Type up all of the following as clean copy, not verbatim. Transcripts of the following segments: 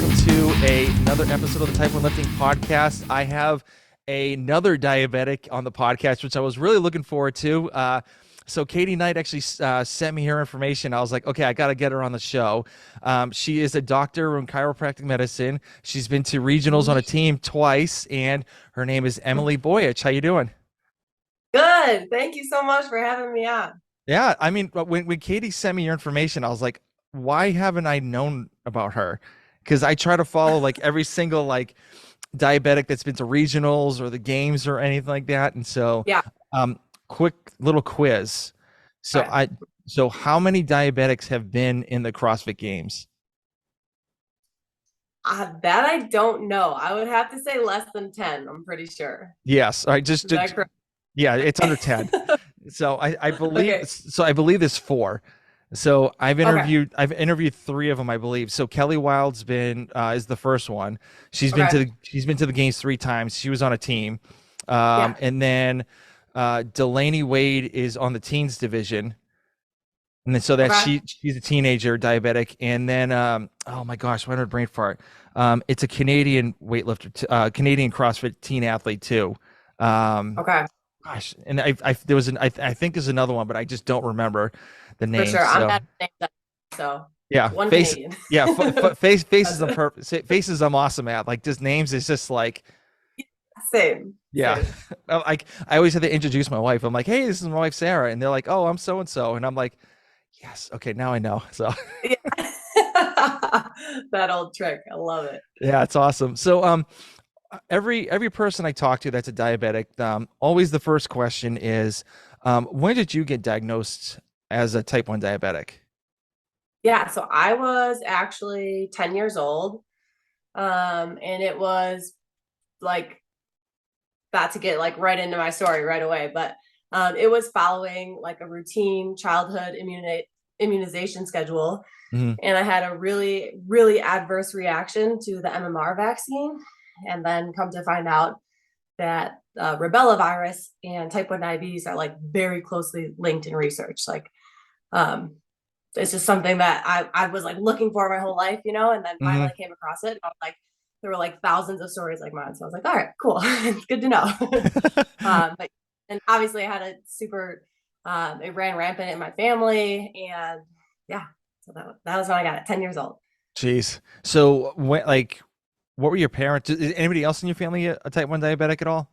welcome to another episode of the Type 1 Lifting Podcast. I have another diabetic on the podcast, which I was really looking forward to. So Katie Knight actually sent me her information. I was like, okay, I got to get her on the show. She is a doctor in chiropractic medicine. She's been to regionals on a team twice, and her name is Emily Boyich. How you doing? Good. Thank you so much for having me on. Yeah, I mean, when Katie sent me your information, I was like, why haven't I known about her? Because I try to follow like every single like diabetic that's been to regionals or the games or anything like that. And so, Yeah. um, quick little quiz. So Okay. so how many diabetics have been in the CrossFit Games? That I don't know. I would have to say less than 10, I'm pretty sure. Yes. All right. Is that correct? Yeah, it's under 10. So I believe, Okay. there's four. So Okay. I've interviewed three of them, I believe. So Kelly Wild's been is the first one. Okay. She's been to the games three times. She was on a team. Yeah. And then Delaney Wade is on the teens division. And then so that Okay. she's a teenager diabetic. And then oh my gosh, why did I brain fart? It's a Canadian weightlifter, Canadian CrossFit teen athlete too. Um, Okay. Gosh, and I there was I think there's another one, but I just don't remember the For name. sure. I'm So not saying that. So yeah, one face, Canadian. yeah, faces That's I'm it. faces I'm awesome at. Like just names is just like Same. yeah. Same. Like I always have to introduce my wife. I'm like, hey, this is my wife Sarah, and they're like, oh, I'm so and so, and I'm like, yes, okay, now I know. So Yeah. That old trick. I love it. yeah, it's awesome. So every person I talk to that's a diabetic, always the first question is, when did you get diagnosed as a type 1 diabetic? Yeah. So I was actually 10 years old. And it was like about to get like right into my story right away, but it was following like a routine childhood immunization schedule. Hmm. And I had a really, really adverse reaction to the MMR vaccine. And then come to find out that rubella virus and type 1 diabetes are like very closely linked in research. Like, um, it's just something that I was like looking for my whole life, and then Hmm. finally came across it. And I was like, there were like thousands of stories like mine. So I was like, all right, cool. It's good to know. But, and obviously I had a super, it ran rampant in my family. And yeah, so that was when I got it, 10 years old. Jeez. So what were your parents? Is anybody else in your family a type 1 diabetic at all?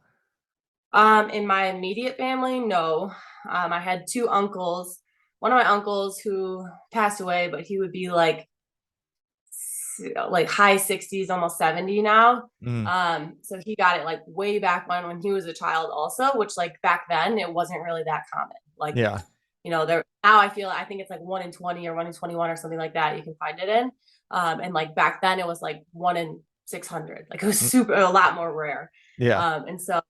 In my immediate family, no. I had two uncles. One of my uncles who passed away, but he would be like high 60s, almost 70 now. Mm, So he got it like way back when he was a child also, which like back then it wasn't really that common. Like, yeah. there now I think it's like 1 in 20 or 1 in 21 or something like that you can find it in. And like back then it was like 1 in 600. Like it was Mm, super a lot more rare. yeah. And so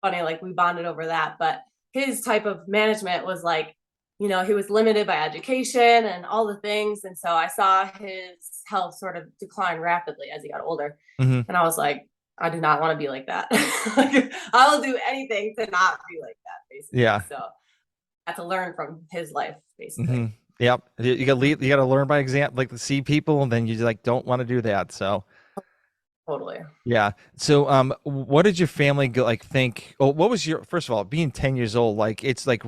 funny, like we bonded over that. But his type of management was like, he was limited by education and all the things. And so I saw his health sort of decline rapidly as he got older. Hmm. And I was like, I do not want to be like that. Like, I will do anything to not be like that, basically. Yeah. So I had to learn from his life, Hmm. basically. Yep. You got to learn by example, like to see people, and then you like don't want to do that. So Totally. yeah. So what did your family go like think? Oh, what was your first of all being 10 years old? Like it's like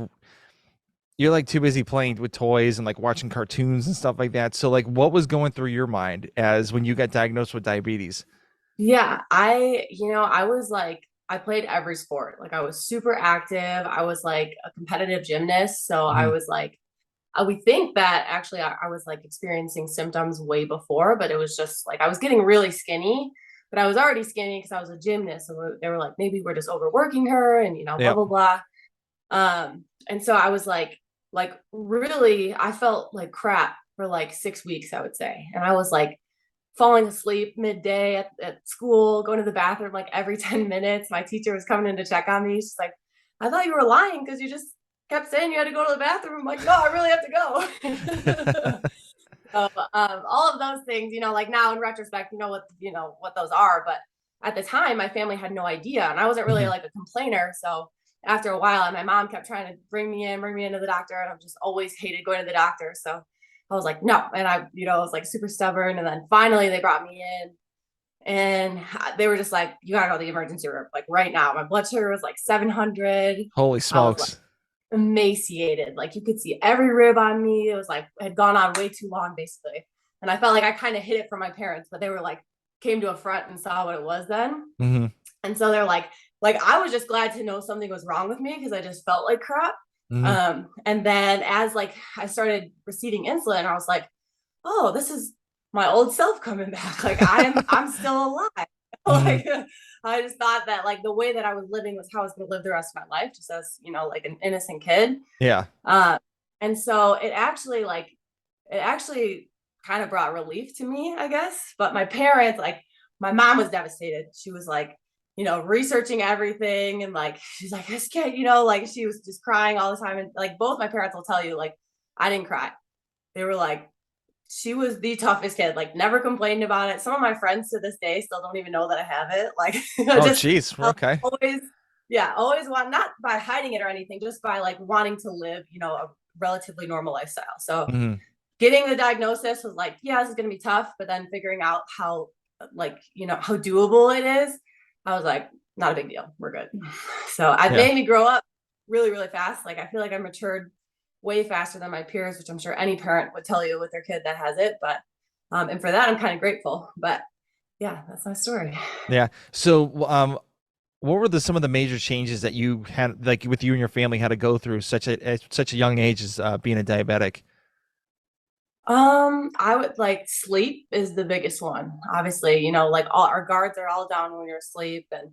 you're like too busy playing with toys and like watching cartoons and stuff like that. So like what was going through your mind as when you got diagnosed with diabetes? Yeah, I was like, I played every sport. Like I was super active. I was like a competitive gymnast. So I Hmm. was like, we think that actually I was like experiencing symptoms way before, but it was just like I was getting really skinny, but I was already skinny because I was a gymnast. So they were like, maybe we're just overworking her and, blah, Yep. blah, blah. And so I was like really, I felt like crap for like 6 weeks, I would say. And I was like falling asleep midday at school, going to the bathroom like every 10 minutes. My teacher was coming in to check on me. She's like, I thought you were lying because you just kept saying you had to go to the bathroom. I'm like, no, I really have to go. So all of those things, like now in retrospect, what those are. But at the time, my family had no idea, and I wasn't really Mhm. like a complainer. So after a while, and my mom kept trying to bring me into the doctor, and I've just always hated going to the doctor. So I was like, no. And I was like super stubborn. And then finally they brought me in and they were just like, you gotta go to the emergency room, like right now. My blood sugar was like 700. Holy I was like smokes. emaciated. Like you could see every rib on me. It was like, it had gone on way too long, basically. And I felt like I kind of hid it from my parents, but they were like, came to a front and saw what it was then. Hmm. And so they're like I was just glad to know something was wrong with me because I just felt like crap. Hmm. And then as like I started receiving insulin, I was like, oh, this is my old self coming back. Like I'm still alive. Hmm. Like I just thought that like the way that I was living was how I was going to live the rest of my life, just as like an innocent kid. Yeah. Uh, and so it actually kind of brought relief to me, I guess. But my parents, like my mom was devastated. She was like, researching everything and like she's like, this kid, like she was just crying all the time. And like both my parents will tell you, like, I didn't cry. They were like, she was the toughest kid, like never complained about it. Some of my friends to this day still don't even know that I have it. Like Oh, just geez. Okay. always, yeah, always want, not by hiding it or anything, just by like wanting to live, a relatively normal lifestyle. So Hmm. getting the diagnosis was like, yeah, this is going to be tough. But then figuring out how, like, how doable it is, I was like, not a big deal. We're good. So it Yeah. made me grow up really, really fast. Like, I feel like I matured way faster than my peers, which I'm sure any parent would tell you with their kid that has it. But, and for that, I'm kind of grateful. But yeah, that's my story. Yeah. So, what were some of the major changes that you had, like with you and your family, had to go through at such a young age as being a diabetic? I would like sleep is the biggest one. Obviously, like all our guards are all down when you're asleep. And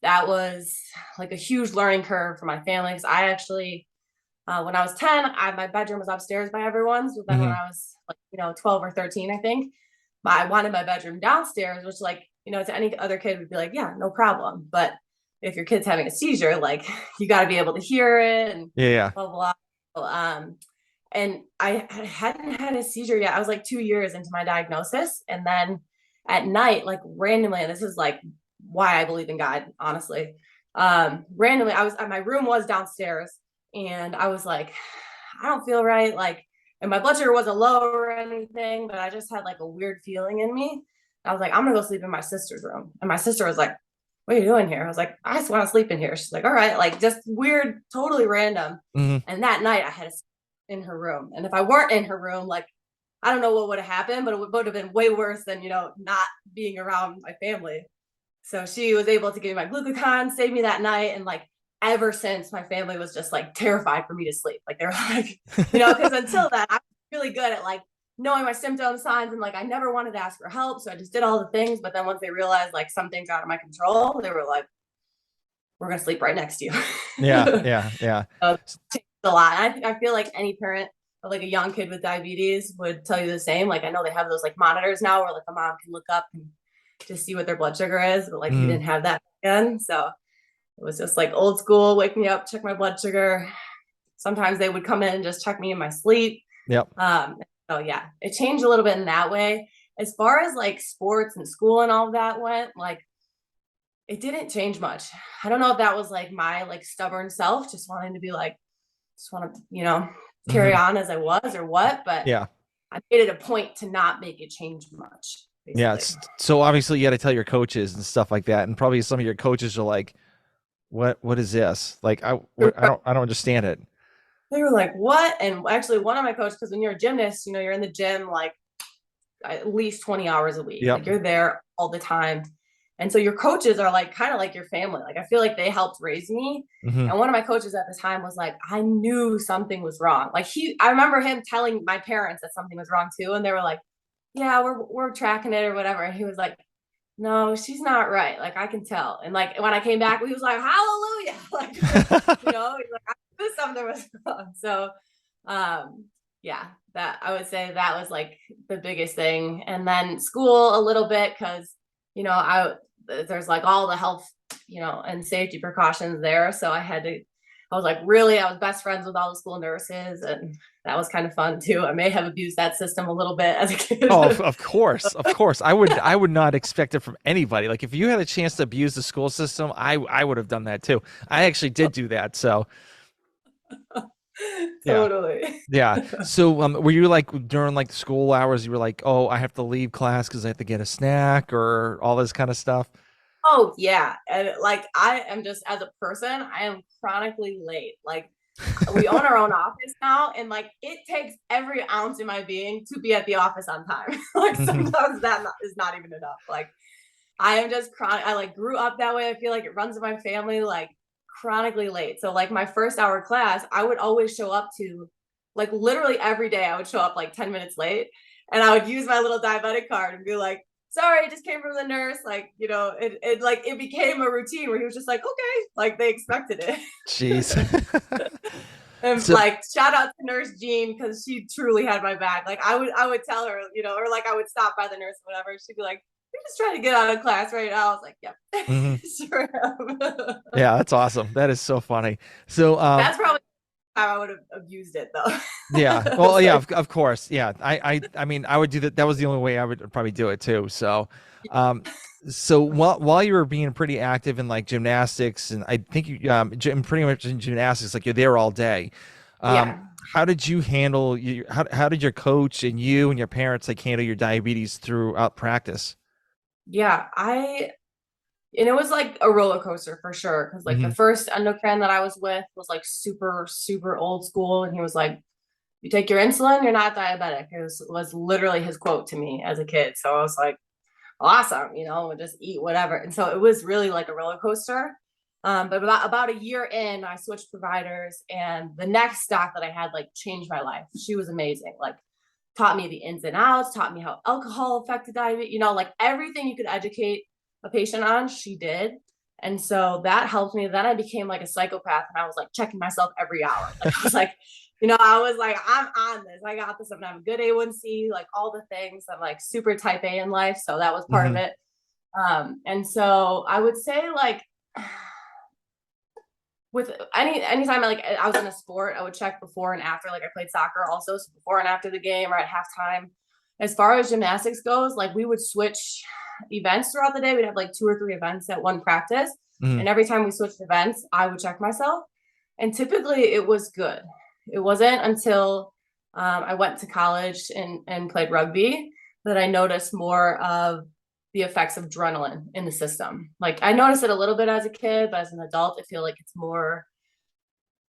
that was like a huge learning curve for my family. Because I actually, when I was 10, my bedroom was upstairs by everyone's. But then when Hmm. I was like, 12 or 13, I think, I wanted my bedroom downstairs, which like, to any other kid would be like, yeah, no problem. But if your kid's having a seizure, like you got to be able to hear it and Yeah. Yeah. blah, blah, blah. And I hadn't had a seizure yet. I was like 2 years into my diagnosis. And then at night, like randomly, and this is like why I believe in God, honestly. Randomly, my room was downstairs and I was like, I don't feel right. Like, and my blood sugar wasn't low or anything, but I just had like a weird feeling in me. I was like, I'm gonna go sleep in my sister's room. And my sister was like, what are you doing here? I was like, I just want to sleep in here. She's like, all right, like just weird, totally random. Hmm. And that night I had a in her room. And if I weren't in her room, like I don't know what would have happened, but it would have been way worse than, not being around my family. So she was able to give me my glucagon, save me that night. And like ever since, my family was just like terrified for me to sleep. Like they were like, because until that, I was really good at like knowing my symptom signs and like I never wanted to ask for help. So I just did all the things. But then once they realized like something's out of my control, they were like, we're gonna sleep right next to you. Yeah. Yeah. Yeah. So it changed a lot. I feel like any parent of like a young kid with diabetes would tell you the same. Like I know they have those like monitors now where like a mom can look up and just see what their blood sugar is, but like we Hmm. didn't have that then. So it was just like old school, wake me up, check my blood sugar. Sometimes they would come in and just check me in my sleep. Yep. So yeah, it changed a little bit in that way. As far as like sports and school and all of that went, like it didn't change much. I don't know if that was like my like stubborn self just wanting to be like, just want to, carry Hmm. on as I was or what, but Yeah. I made it a point to not make it change much, Yeah. basically. So obviously you had to tell your coaches and stuff like that, and probably some of your coaches are like, "What is this? Like, I don't understand it." They were like, what? And actually one of my coaches, because when you're a gymnast, you're in the gym like at least 20 hours a week. Yep. Like you're there all the time. And so your coaches are like kind of like your family. Like I feel like they helped raise me. Hmm. And one of my coaches at the time was like, I knew something was wrong. Like I remember him telling my parents that something was wrong too. And they were like, yeah, we're tracking it or whatever. And he was like, no, she's not right. Like I can tell. And like when I came back, he was like, hallelujah. Like, he's like, I knew something was wrong. So yeah, that I would say that was like the biggest thing. And then school a little bit because, there's like all the health, and safety precautions there. So I was like, really, I was best friends with all the school nurses and that was kind of fun too. I may have abused that system a little bit as a Oh, kid. of course, of course. I would not expect it from anybody. Like if you had a chance to abuse the school system, I would have done that too. I actually did do that. So Yeah. Totally. Yeah. So, were you like during like school hours, you were like, oh, I have to leave class because I have to get a snack or all this kind of stuff? Oh yeah. And like I am just as a person, I am chronically late. Like we own our own office now, and like it takes every ounce in my being to be at the office on time. Like Hmm. sometimes is not even enough. Like I am just chronic. I like grew up that way. I feel like it runs in my family, like chronically late. So like my first hour class, I would always show up to like literally every day. I would show up like 10 minutes late, and I would use my little diabetic card and be like, sorry, I just came from the nurse. Like, it like it became a routine where he was just like, okay, like they expected it. Jeez. And So, like shout out to Nurse Jean because she truly had my back. Like I would tell her, or like I would stop by the nurse or whatever. She'd be like, "You're just trying to get out of class right now." I was like, "Yep, mhm. sure am." Yeah, that's awesome. That is so funny. So, That's probably how I would have abused it though. yeah. Well, It's yeah, like, of course. Yeah. I mean, I would do that. That was the only way I would probably do it too. So, um, so while you were being pretty active in like gymnastics, and I think you, pretty much in gymnastics, like you're there all day. Um, yeah, how did you handle how did your coach and you and your parents like handle your diabetes throughout practice? yeah. And it was like a roller coaster for sure. Cause like the Hmm. first endocrine that I was with was like super, super old school. And he was like, you take your insulin, you're not diabetic. It was literally his quote to me as a kid. So I was like, awesome, just eat whatever. And so it was really like a roller coaster. But about a year in, I switched providers, and the next doc that I had like changed my life. She was amazing. Like taught me the ins and outs, taught me how alcohol affected diabetes, like everything you could educate a patient on, she did. And so that helped me. Then I became like a psychopath, and I was like checking myself every hour. Like I was like, I was like, I'm on this. I got this. I'm gonna have a good A1C, like all the things. I'm like super type A in life. So that was part of Hmm. it. And so I would say like with anytime I was in a sport, I would check before and after. Like I played soccer also, so before and after the game or at halftime. As far as gymnastics goes, like we would switch events throughout the day. We'd have like two or three events at one practice, Hmm. and every time we switched events, I would check myself, and typically it was good. It wasn't until I went to college and played rugby that I noticed more of the effects of adrenaline in the system. Like I noticed it a little bit as a kid, but as an adult, I feel like it's more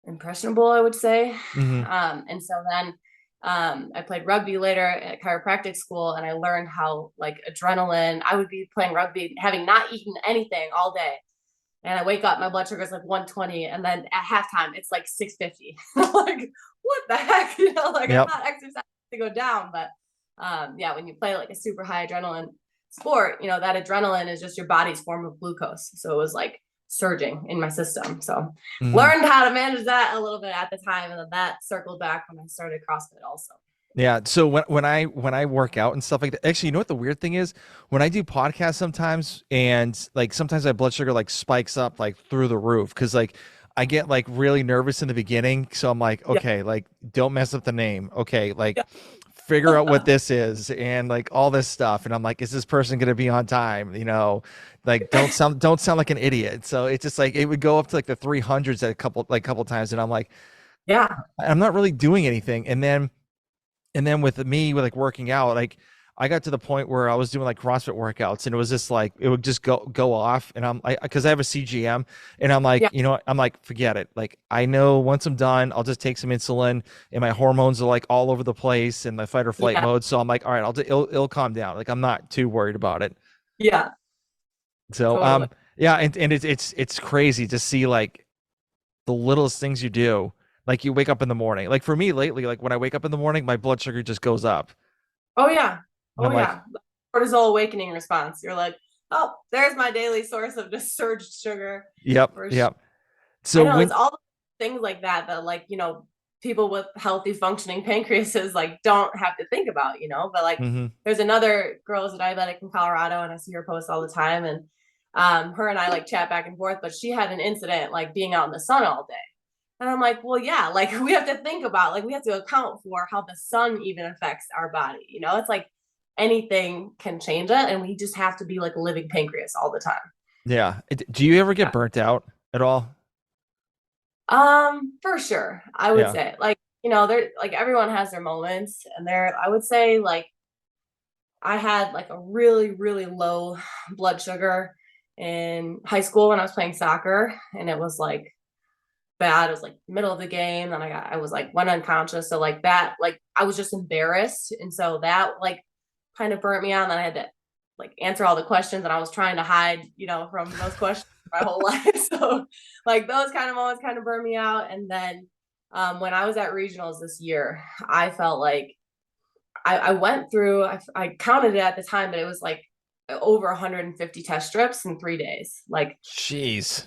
impressionable, I would say. Hmm. And so then I played rugby later at chiropractic school, and I learned how like adrenaline. I would be playing rugby, having not eaten anything all day, and I wake up, my blood sugar is like 120, and then at halftime it's like 650. Like what the heck, like I'm Yep. not exercising to go down, but yeah, when you play like a super high adrenaline sport, that adrenaline is just your body's form of glucose. So it was like surging in my system. So Hmm. learned how to manage that a little bit at the time, and then that circled back when I started CrossFit also. Yeah. So when I work out and stuff like that, actually, you know what the weird thing is? When I do podcasts sometimes, and like sometimes my blood sugar like spikes up like through the roof because like I get like really nervous in the beginning. So I'm like, Yeah. okay, like don't mess up the name. Okay, like figure out what this is and like all this stuff. And I'm like, is this person gonna be on time? Like don't sound like an idiot. So it's just like it would go up to like the 300s at a couple times, and I'm like, Yeah. I'm not really doing anything. And then with me with like working out, like I got to the point where I was doing like CrossFit workouts, and it was just like it would just go off, and because I have a CGM, and I'm like, Yeah. I'm like, forget it. Like I know once I'm done, I'll just take some insulin, and my hormones are like all over the place in the fight or flight Yeah. mode. So I'm like, all right, it'll calm down. Like I'm not too worried about it. Yeah. So Totally. yeah, and it's crazy to see like the littlest things you do. Like you wake up in the morning. Like for me lately, like when I wake up in the morning, my blood sugar just goes up. Oh yeah. And Oh I'm like, yeah. Cortisol awakening response. You're like, oh, there's my daily source of just surged sugar. yep, For sure. yep. I So know it's when all things like that like, people with healthy functioning pancreases like don't have to think about, but like hmm there's another girl who's a diabetic in Colorado, and I see her post all the time, and her and I like chat back and forth, but she had an incident like being out in the sun all day. And I'm like, well, yeah, like we have to think about, like, we have to account for how the sun even affects our body. It's like anything can change it, and we just have to be like a living pancreas all the time. yeah. Do you ever get Yeah. burnt out at all? For sure. I would Yeah. say like, there like everyone has their moments and I would say like I had like a really, really low blood sugar in high school when I was playing soccer and it was like bad. It was like middle of the game. Then I was like went unconscious. So like that, like I was just embarrassed. And so that like kind of burnt me out. And then I had to like answer all the questions and I was trying to hide, from those questions my whole life. So like those kind of moments kind of burned me out. And then when I was at regionals this year, I felt like I went through, I counted it at the time, but it was like over 150 test strips in 3 days. Like Jeez.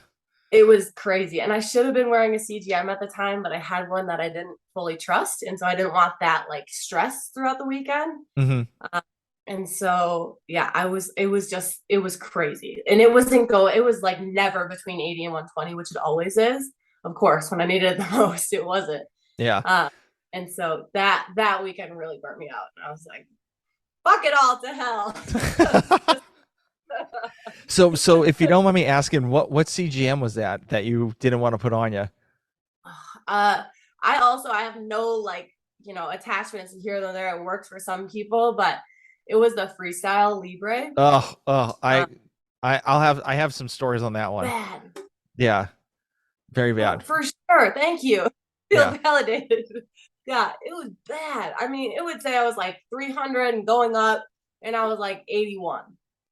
it was crazy. And I should have been wearing a CGM at the time, but I had one that I didn't fully trust. And so I didn't want that like stress throughout the weekend. Hmm. And so, yeah, it was crazy. And it was like never between 80 and 120, which it always is. Of course, when I needed it the most, it wasn't. Yeah. Uh, and so that weekend really burnt me out. And I was like, fuck it all to hell. So if you don't mind me asking, what CGM was that you didn't want to put on you? Uh, I have no like, attachments here and there. It works for some people, but it was the Freestyle Libre. Oh, Uh, I have some stories on that one. Bad. Yeah, very Oh, bad. for sure. Thank you. Feel Yeah. validated. Yeah, it was bad. I mean, it would say I was like 300 and going up, and I was like 81.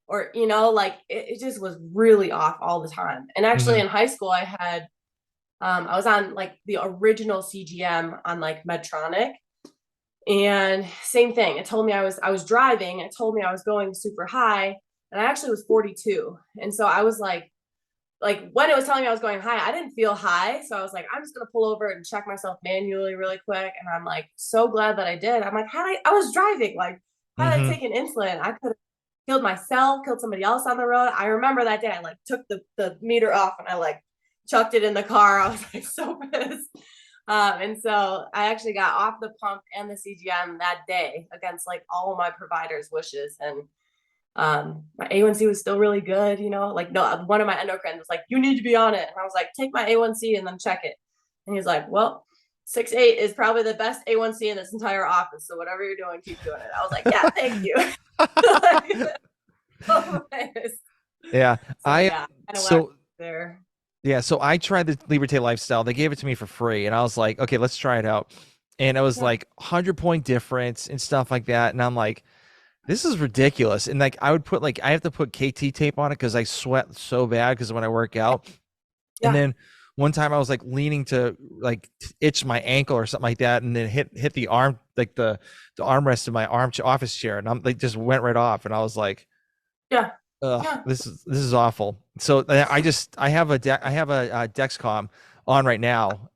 Or, like it just was really off all the time. And actually Hmm. in high school, I was on like the original CGM on like Medtronic. And same thing. It told me I was driving. It told me I was going super high, and I actually was 42. And so I was like when it was telling me I was going high, I didn't feel high. So I was like, I'm just gonna pull over and check myself manually really quick. And I'm like so glad that I did. I'm like, I was driving, like had I Hmm. taken insulin, I could have killed myself, killed somebody else on the road. I remember that day I like took the meter off and I like chucked it in the car. I was like so pissed. And so I actually got off the pump and the CGM that day against like all of my providers' wishes. And my A1C was still really good, like no, one of my endocrines was like, you need to be on it. And I was like, take my A1C and then check it. And he's like, well, 6.8 is probably the best A1C in this entire office. So whatever you're doing, keep doing it. I was like, yeah, thank you. Yeah. So I yeah, kind of went so there. Yeah, so I tried the Liberté lifestyle. They gave it to me for free, and I was like, okay, let's try it out. And it was Yeah. like 100-point difference and stuff like that. And I'm like, this is ridiculous. And like, I would put like, I have to put KT tape on it because I sweat so bad because when I work out. And Yeah. then one time I was like leaning to like itch my ankle or something like that, and then hit the arm, like the armrest of my office chair, and I'm like just went right off. And I was like, Yeah. ugh, Yeah. this is awful. So I have I have a Dexcom on right now.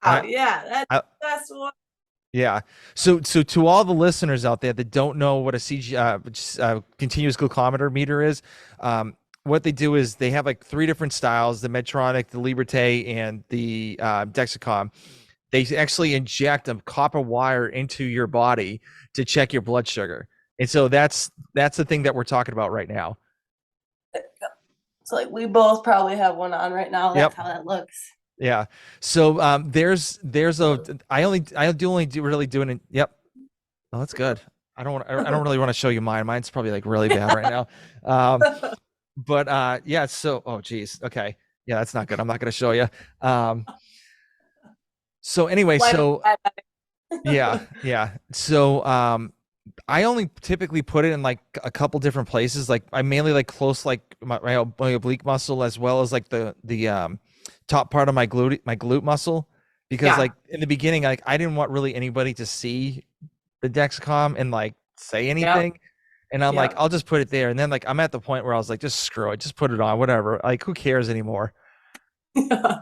Oh I, yeah. I That's what. yeah. So to all the listeners out there that don't know what a continuous glucometer meter is, what they do is they have like three different styles: the Medtronic, the Liberté, and the Dexcom. They actually inject a copper wire into your body to check your blood sugar, and so that's the thing that we're talking about right now. So like we both probably have one on right now. That's Yep. how that looks. Yeah. So there's a I do only do really doing it. Yep. Oh, that's good. I don't really want to show you mine. Mine's probably like really bad right now. But yeah, so oh geez. Okay. Yeah, that's not good. I'm not gonna show you. So anyway, Life. so yeah. So I only typically put it in like a couple different places. Like I mainly like close like my oblique muscle as well as like the top part of my glute muscle because Yeah. like in the beginning like I didn't want really anybody to see the Dexcom and like say Yep. anything. And I'm like, Yep. I'll just put it there. And then like I'm at the point where I was like, just screw it, just put it on, whatever. Like who cares anymore? Yeah.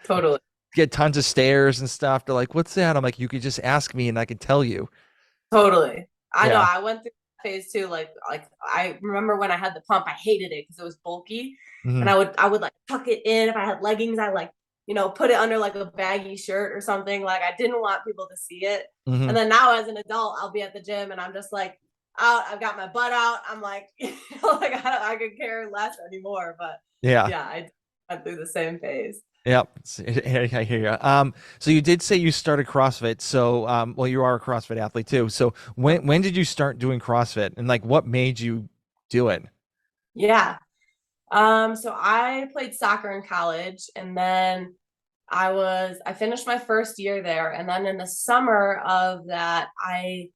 Totally. Get tons of stares and stuff. They're like, what's that? I'm like, you could just ask me and I could tell you. Totally. I know Yeah. I went through that phase too. Like I remember when I had the pump, I hated it because it was bulky. And Hmm. I would like tuck it in. If I had leggings, I like, put it under like a baggy shirt or something. Like I didn't want people to see it. And Hmm. then now as an adult, I'll be at the gym and I'm just like out, I've got my butt out. I'm like, like I could care less anymore. But Yeah. yeah, went through the same phase. Yep. I hear you. So you did say you started CrossFit. So, well, you are a CrossFit athlete too. So when did you start doing CrossFit, and like what made you do it? Yeah. So I played soccer in college, and then I finished my first year there. And then in the summer of that, I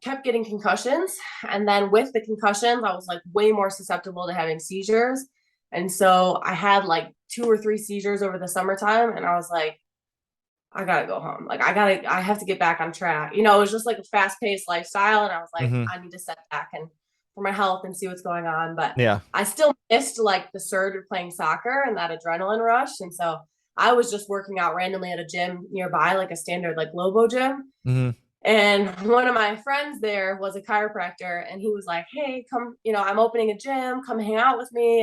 kept getting concussions. And then with the concussions, I was like way more susceptible to having seizures. And so I had like 2 or 3 seizures over the summertime. And I was like, I gotta go home. Like I have to get back on track. You know, it was just like a fast paced lifestyle. And I was like, Hmm. I need to step back and for my health and see what's going on. But Yeah. I still missed like the surge of playing soccer and that adrenaline rush. And so I was just working out randomly at a gym nearby, like a standard like Lobo gym. Hmm. And one of my friends there was a chiropractor, and he was like, "Hey, come, I'm opening a gym, come hang out with me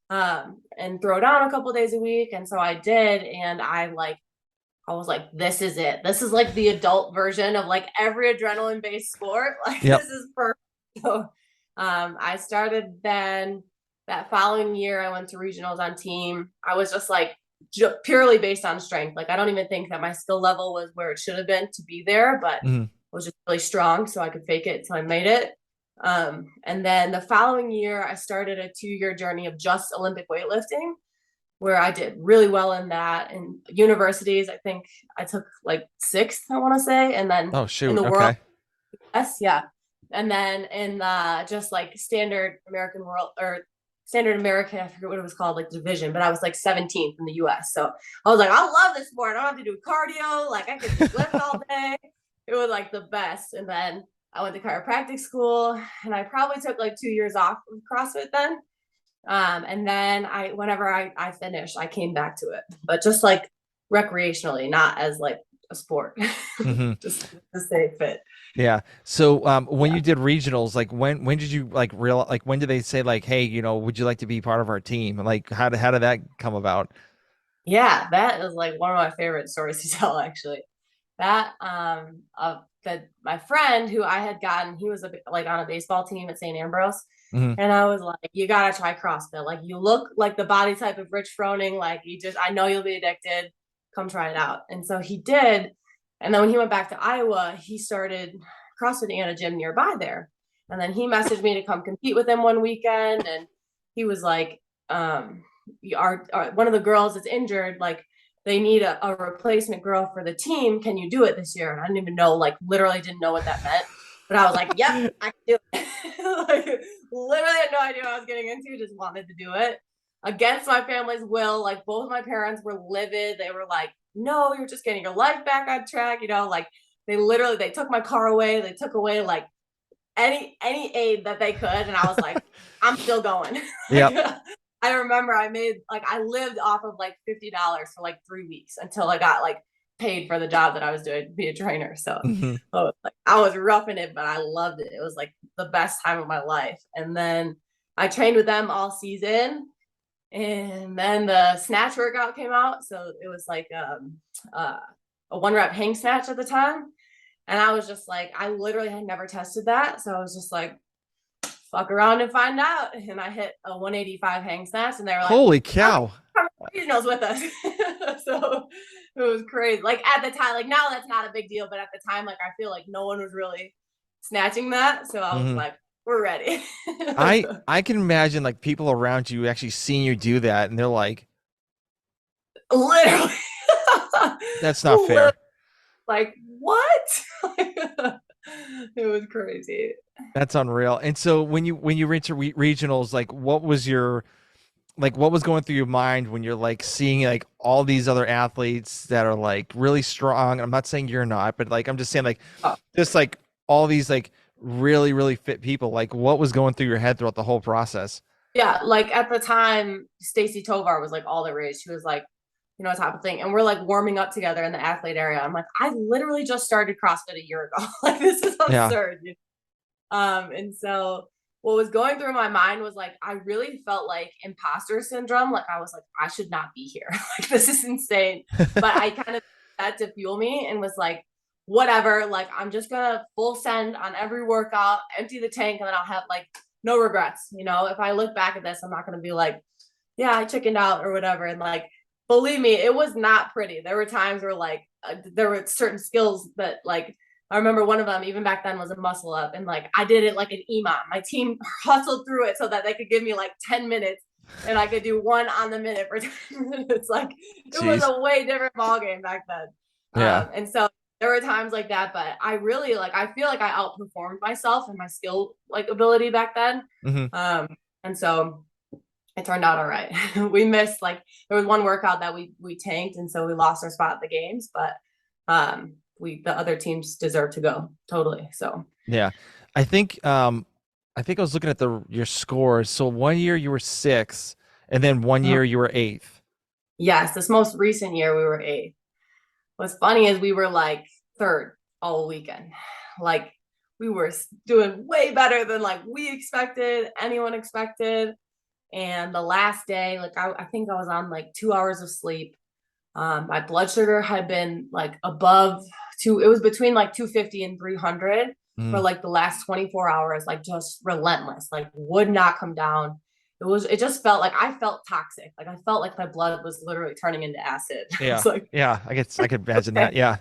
and throw down a couple days a week." And so I did, and I was like, this is it. This is like the adult version of like every adrenaline based sport. Like Yep. this is perfect. So I started then that following year. I went to regionals on team. I was just like purely based on strength. Like I don't even think that my skill level was where it should have been to be there, but Hmm. I was just really strong, so I could fake it until I made it. And then the following year, I started a 2-year journey of just Olympic weightlifting where I did really well in that. In universities, I think I took like sixth, I want to say, and then Oh in shoot. the world, Okay. yes, yeah, and then in just like standard American world or standard American, I forget what it was called, like division, but I was like 17th in the U.S. So I was like, I love this sport. I don't have to do cardio. Like I could just lift all day. It was like the best. And then I went to chiropractic school, and I probably took like 2 years off of CrossFit then. And then whenever I finished, I came back to it, but just like recreationally, not as like a sport, Hmm. just to stay fit. Yeah. So, when Yeah. you did regionals, like when did you like real like when did they say like, hey, would you like to be part of our team? Like, how did that come about? Yeah. That is like one of my favorite stories to tell, actually. That my friend who I had gotten, he was like on a baseball team at St. Ambrose. Hmm. And I was like, you gotta try CrossFit. Like you look like the body type of Rich Froning. Like I know you'll be addicted. Come try it out. And so he did. And then when he went back to Iowa, he started CrossFitting at a gym nearby there. And then he messaged me to come compete with him one weekend. And he was like, one of the girls is injured. Like they need a replacement girl for the team. Can you do it this year? And I didn't even know, like literally didn't know what that meant. But I was like, yep, I can do it. Like literally had no idea what I was getting into, just wanted to do it. Against my family's will. Like both my parents were livid. They were like, no, you're just getting your life back on track. Like they took my car away. They took away like any aid that they could. And I was like, I'm still going. Yep. Like, I remember I lived off of like $50 for like 3 weeks until I got like paid for the job that I was doing to be a trainer. So Hmm. I was roughing it, but I loved it. It was like the best time of my life. And then I trained with them all season. And then the snatch workout came out. So it was like a 1 rep hang snatch at the time. And I was just like, I literally had never tested that. So I was just like, fuck around and find out. And I hit a 185 hang snatch, and they were like, Holy oh, cow. come to regionals with us. So it was crazy. Like at the time, like now that's not a big deal, but at the time, like I feel like no one was really snatching that. So I was Hmm. like, we're ready. I can imagine like people around you actually seeing you do that, and they're like, Literally. that's not Literally, fair. like what? It was crazy. That's unreal. And so when you went to regionals, like what was going through your mind when you're like seeing like all these other athletes that are like really strong? I'm not saying you're not, but like I'm just saying like Oh, just like all these like really really fit people. Like what was going through your head throughout the whole process? yeah, like at the time, Stacy Tovar was like all the rage. She was like, type of thing. And we're like warming up together in the athlete area. I'm like, I literally just started CrossFit a year ago. Like this is Yeah. absurd. And so what was going through my mind was like, I really felt like imposter syndrome. Like I was like, I should not be here. Like this is insane. But I kind of had to fuel me and was like, whatever, like I'm just gonna full send on every workout, empty the tank, and then I'll have like no regrets. If I look back at this, I'm not gonna be like, yeah, I chickened out or whatever. And like, believe me, it was not pretty. There were times where like there were certain skills that like I remember one of them even back then was a muscle up, and like I did it like an EMOM. My team hustled through it so that they could give me like 10 minutes, and I could do one on the minute for 10 minutes. Like it was Jeez. a way different ball game back then. Yeah. And so there were times like that, but I really like I feel like I outperformed myself and my skill like ability back then. Hmm. Um, and so it turned out all right. We missed like there was one workout that we tanked, and so we lost our spot at the games, but we the other teams deserve to go totally. So Yeah. I think I was looking at your scores. So one year you were sixth, and then one year you were eighth. yes, this most recent year we were eighth. What's funny is we were like third all weekend. Like we were doing way better than like we expected, anyone expected. And the last day, like I think I was on like 2 hours of sleep. My blood sugar had been like above two, it was between like 250 and 300 for Mm. like the last 24 hours, like just relentless, like would not come down. It just felt like I felt toxic. Like I felt like my blood was literally turning into acid. I Yeah. was like, Yeah. I could imagine okay. that. Yeah.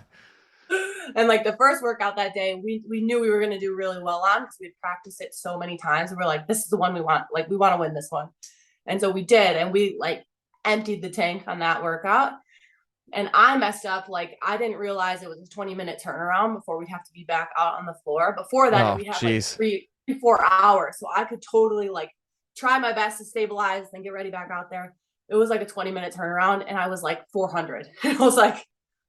And like the first workout that day, we knew we were going to do really well on because we'd practiced it so many times. And we're like, this is the one we want. Like, we want to win this one. And so we did. And we like emptied the tank on that workout. And I messed up. Like, I didn't realize it was a 20-minute turnaround before we'd have to be back out on the floor. Before that, Oh, we'd have like geez. 4 hours. So I could totally like try my best to stabilize and get ready back out there. It was like a 20-minute turnaround. And I was like 400. And I was like,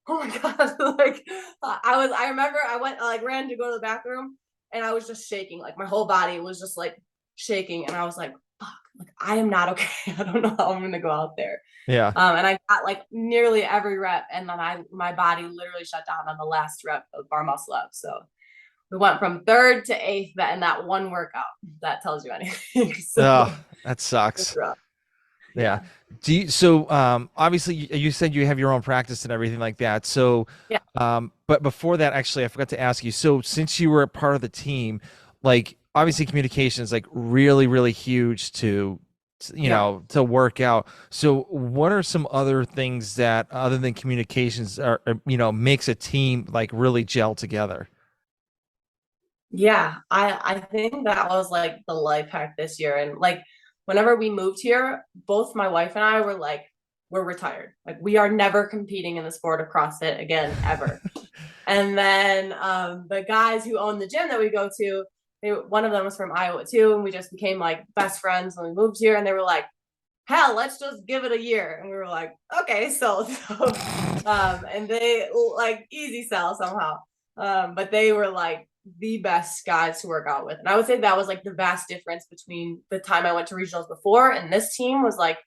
oh my God. Like, I remember I went, like, ran to go to the bathroom and I was just shaking. Like, my whole body was just like shaking. And I was like, fuck, like, I am not okay. I don't know how I'm going to go out there. Yeah. And I got like nearly every rep, and then my body literally shut down on the last rep of bar muscle up. So we went from third to eighth in that one workout. That tells you anything. So Oh, that it's sucks. rough. Yeah. Yeah. Obviously you said you have your own practice and everything like that. So, Yeah. but before that, actually, I forgot to ask you. So, since you were a part of the team, like obviously communication is like really, really huge Yeah. to work out. So, what are some other things that, other than communications, makes a team like really gel together? Yeah, I think that was like the life hack this year. And like whenever we moved here, both my wife and I were like, we're retired. Like we are never competing in the sport of CrossFit again, ever. And then the guys who own the gym that we go to, one of them was from Iowa too, and we just became like best friends when we moved here. And they were like, hell, let's just give it a year. And we were like, okay, and they like easy sell somehow. But they were like the best guys to work out with. And I would say that was like the vast difference between the time I went to regionals before and this team was like,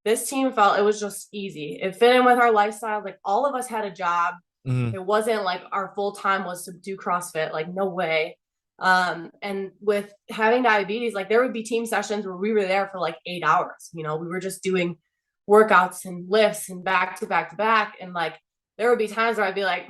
this team felt it was just easy. It fit in with our lifestyle. Like all of us had a job. Mhm. It wasn't like our full time was to do CrossFit. Like no way. And with having diabetes, like there would be team sessions where we were there for like 8 hours. You know, we were just doing workouts and lifts and back to back to back. And like there would be times where I'd be like,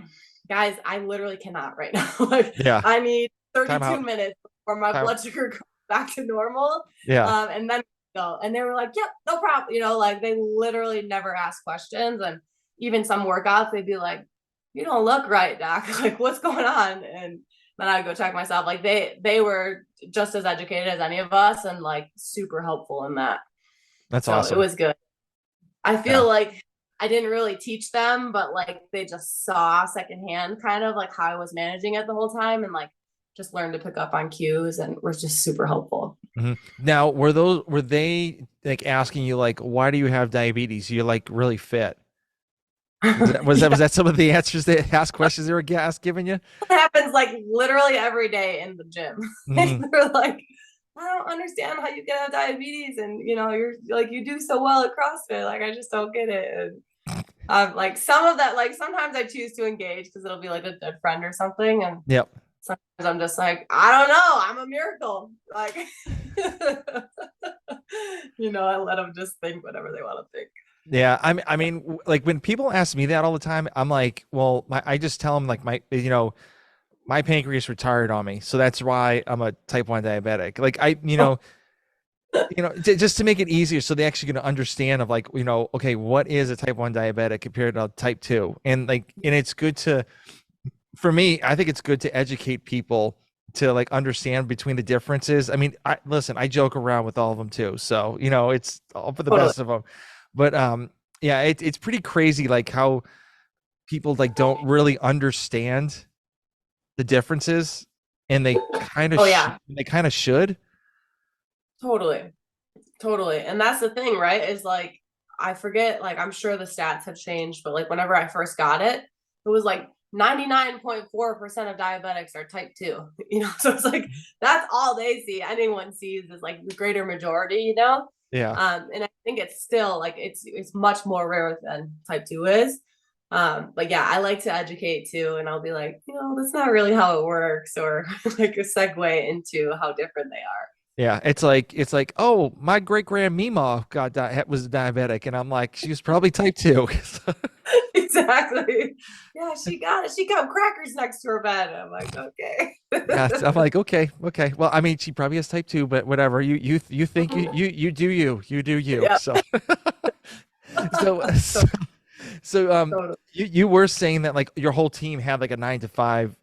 guys, I literally cannot right now. Like Yeah. I need Time 32 out. minutes for my Time. blood sugar goes back to normal. Yeah. And then go. And they were like, yep, no problem. You know, like they literally never ask questions. And even some workouts, they'd be like, you don't look right, Doc. Like, what's going on? And then I'd go check myself. Like they were just as educated as any of us and like super helpful in that. That's So it awesome. was good. I Yeah. feel like I didn't really teach them, but like they just saw secondhand kind of like how I was managing it the whole time and like just learned to pick up on cues and was just super helpful. Mhm. Now, were they like asking you like, why do you have diabetes? You're like really fit. Yeah, Was that some of the answers they asked questions they were giving you? it happens like literally every day in the gym. Hmm. They're like, I don't understand how you can have diabetes and you know you're like you do so well at CrossFit. Like I just don't get it. And like some of that, like sometimes I choose to engage because it'll be like a good friend or something, and Yep. sometimes I'm just like, I don't know, I'm a miracle. Like, you know, I let them just think whatever they want to think. Yeah. I mean, like when people ask me that all the time, I'm like, well, I just tell them like my pancreas retired on me, so that's why I'm a type 1 diabetic. Like just to make it easier so they actually going to understand of like, okay, what is a type 1 diabetic compared to type 2? And like, and it's good to, for me, I think it's good to educate people to like understand between the differences. I mean, I joke around with all of them too. So, it's all for the Totally. best of them. But yeah, it's pretty crazy like how people like don't really understand the differences, and Oh yeah, they kind of should. totally. Totally. And that's the thing, right? Is like, I forget, like, I'm sure the stats have changed, but like, whenever I first got it, it was like 99.4% of diabetics are type 2, So it's like, that's all they see. Anyone sees is like the greater majority. Yeah. And I think it's still like, it's much more rare than type 2 is. But yeah, I like to educate too. And I'll be like, that's not really how it works, or like a segue into how different they are. Yeah, it's like, oh, my great grand Mima was diabetic, and I'm like, she was probably type 2. Exactly. Yeah, she got it. She got crackers next to her bed. I'm like, okay. Yeah, I'm like, okay. Well, I mean, she probably has type 2, but whatever. You think you do you do you. Yeah. So so So, totally. you were saying that like your whole team had like a 9 to 5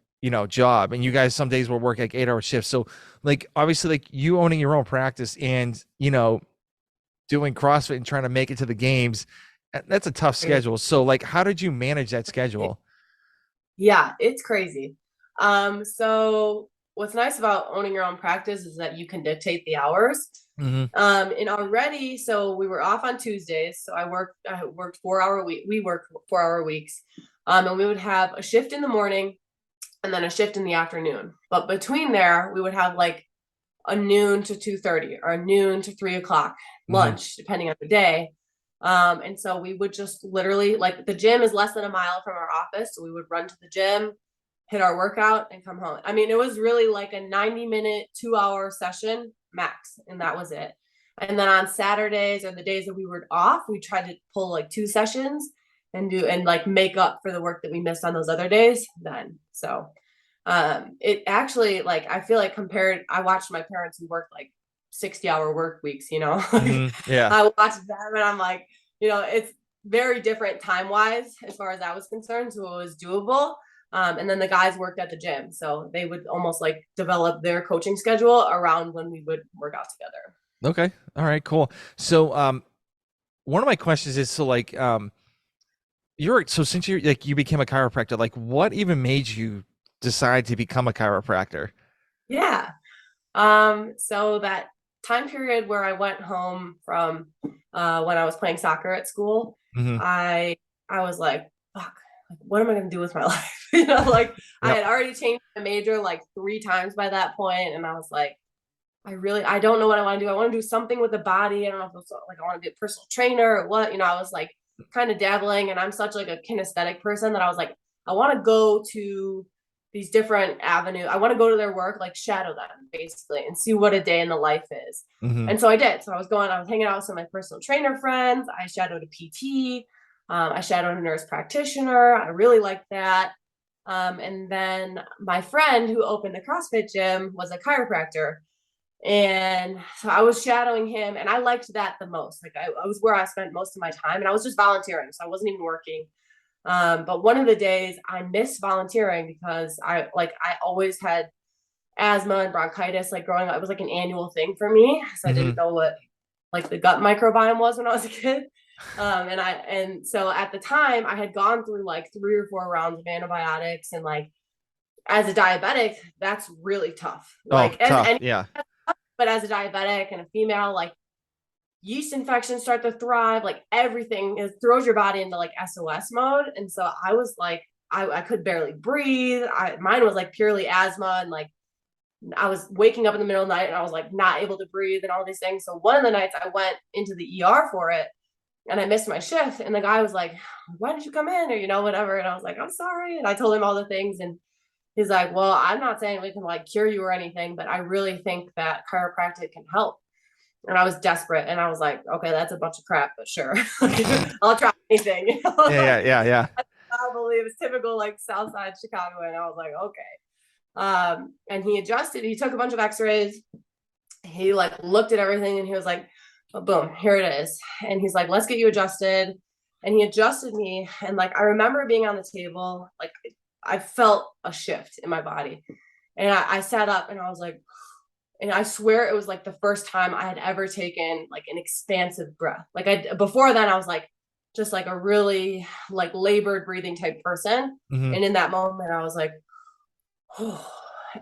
job, and you guys some days will work like 8 hour shifts. So like obviously like you owning your own practice and doing CrossFit and trying to make it to the games, that's a tough schedule. So like how did you manage that schedule? Yeah, it's crazy. So what's nice about owning your own practice is that you can dictate the hours. Hmm. And already, so we were off on Tuesdays. So I worked 4 hour week. We worked 4 hour weeks. And we would have a shift in the morning and then a shift in the afternoon. But between there, we would have like a noon to 2:30 or a noon to 3 o'clock Hmm. lunch, depending on the day. And so we would just literally, like, the gym is less than a mile from our office. So we would run to the gym, hit our workout, and come home. I mean, it was really like a 90-minute, 2 hour session max. And that was it. And then on Saturdays or the days that we were off, we tried to pull like 2 sessions and like make up for the work that we missed on those other days then. So it actually, like, I feel like compared, I watched my parents who worked like 60-hour work weeks, like, Hmm. Yeah. I watched them and I'm like, it's very different time wise as far as I was concerned, so it was doable. And then the guys worked at the gym, so they would almost like develop their coaching schedule around when we would work out together. Okay. All right, cool. So one of my questions is, so like since you became a chiropractor, like what even made you decide to become a chiropractor? Yeah. So that time period where I went home from when I was playing soccer at school, Hmm. I was like, fuck, like, what am I gonna do with my life? Like, I Yep. had already changed my major like 3 times by that point, and I was like, I don't know what I want to do. I want to do something with the body. I don't know if it's like I want to be a personal trainer or what. I was like kind of dabbling, and I'm such like a kinesthetic person that I was like, I want to go to these different avenues. I want to go to their work, like shadow them basically, and see what a day in the life is. Hmm. And so I did. So I was hanging out with some of my personal trainer friends. I shadowed a PT. I shadowed a nurse practitioner. I really liked that. And then my friend who opened the CrossFit gym was a chiropractor. And so I was shadowing him, and I liked that the most. Like, I was where I spent most of my time, and I was just volunteering. So I wasn't even working. But one of the days I missed volunteering because I always had asthma and bronchitis, like growing up. It was like an annual thing for me. So I didn't Hmm. know what like the gut microbiome was when I was a kid. And so at the time I had gone through like 3 or 4 rounds of antibiotics, and like as a diabetic, that's really tough. Oh, Like as tough. any, Yeah. but as a diabetic and a female, like yeast infections start to thrive, like everything throws your body into like SOS mode. And so I was like, I could barely breathe. Mine was like purely asthma, and like I was waking up in the middle of the night and I was like not able to breathe and all these things. So one of the nights I went into the ER for it, and I missed my shift. And the guy was like, why did you come in? Or, whatever. And I was like, I'm sorry. And I told him all the things. And he's like, well, I'm not saying we can like cure you or anything, but I really think that chiropractic can help. And I was desperate, and I was like, okay, that's a bunch of crap, but sure. I'll try anything. Yeah, yeah, yeah, yeah. I believe it's typical like South Side Chicago. And I was like, okay. And he adjusted, he took a bunch of x-rays. he like looked at everything and he was like, oh, boom, here it is. And he's like, let's get you adjusted. And he adjusted me. And like, I remember being on the table, like I felt a shift in my body. And I sat up and I was like, and I swear it was like the first time I had ever taken like an expansive breath. Like before then I was like, just like a really like labored breathing type person. Mm-hmm. And in that moment I was like, oh.